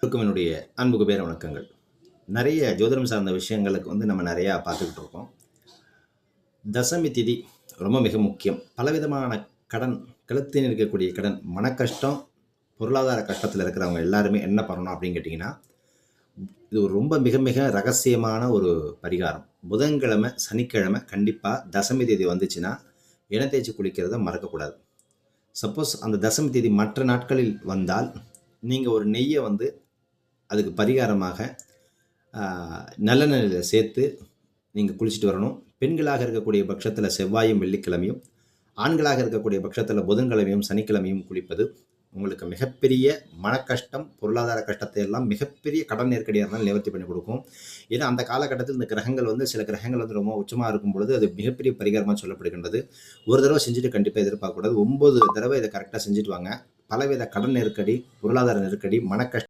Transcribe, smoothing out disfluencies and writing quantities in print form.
அனைவருக்கும் என்னுடைய அன்புக்கு பேர வணக்கங்கள். நிறைய ஜோதிடம் சார்ந்த விஷயங்களுக்கு நம்ம நிறையா பார்த்துக்கிட்டு இருக்கோம். தசமி திதி ரொம்ப மிக முக்கியம். பலவிதமான கடன், கழுத்தில் இருக்கக்கூடிய கடன், மனக்கஷ்டம், பொருளாதார கஷ்டத்தில் இருக்கிறவங்க எல்லாருமே என்ன பண்ணணும் அப்படின்னு கேட்டிங்கன்னா, இது ஒரு ரொம்ப மிக மிக ரகசியமான ஒரு பரிகாரம். புதன்கிழமை, சனிக்கிழமை கண்டிப்பாக தசமி தேதி வந்துச்சுன்னா எண்ணெய் தேய்ச்சி குளிக்கிறத மறக்கக்கூடாது. சப்போஸ் அந்த தசமி தேதி மற்ற நாட்களில் வந்தால் நீங்கள் ஒரு நெய்யை அதுக்கு பரிகாரமாக நல்லெண்ணெயில் சேர்த்து நீங்கள் குளிச்சுட்டு வரணும். பெண்களாக இருக்கக்கூடிய பட்சத்தில் செவ்வாயும் வெள்ளிக்கிழமையும், ஆண்களாக இருக்கக்கூடிய பட்சத்தில் புதன்கிழமையும் சனிக்கிழமையும் குளிப்பது உங்களுக்கு மிகப்பெரிய மனக்கஷ்டம், பொருளாதார கஷ்டத்தை எல்லாம் மிகப்பெரிய கடன் நெருக்கடியாக இருந்தாலும் நிவர்த்தி பண்ணி கொடுக்கும். ஏன்னா அந்த காலகட்டத்தில் இந்த கிரகங்கள் சில கிரகங்கள் ரொம்ப உச்சமாக இருக்கும் பொழுது அது மிகப்பெரிய பரிகாரமாக சொல்லப்படுகின்றது. ஒரு தடவை செஞ்சுட்டு கண்டிப்பாக எதிர்பார்க்கக்கூடாது. 9 தடவை இதை கரெக்டாக செஞ்சுட்டு வாங்க. பலவித கடன் நெருக்கடி, பொருளாதார நெருக்கடி, மனக்கஷ்டம்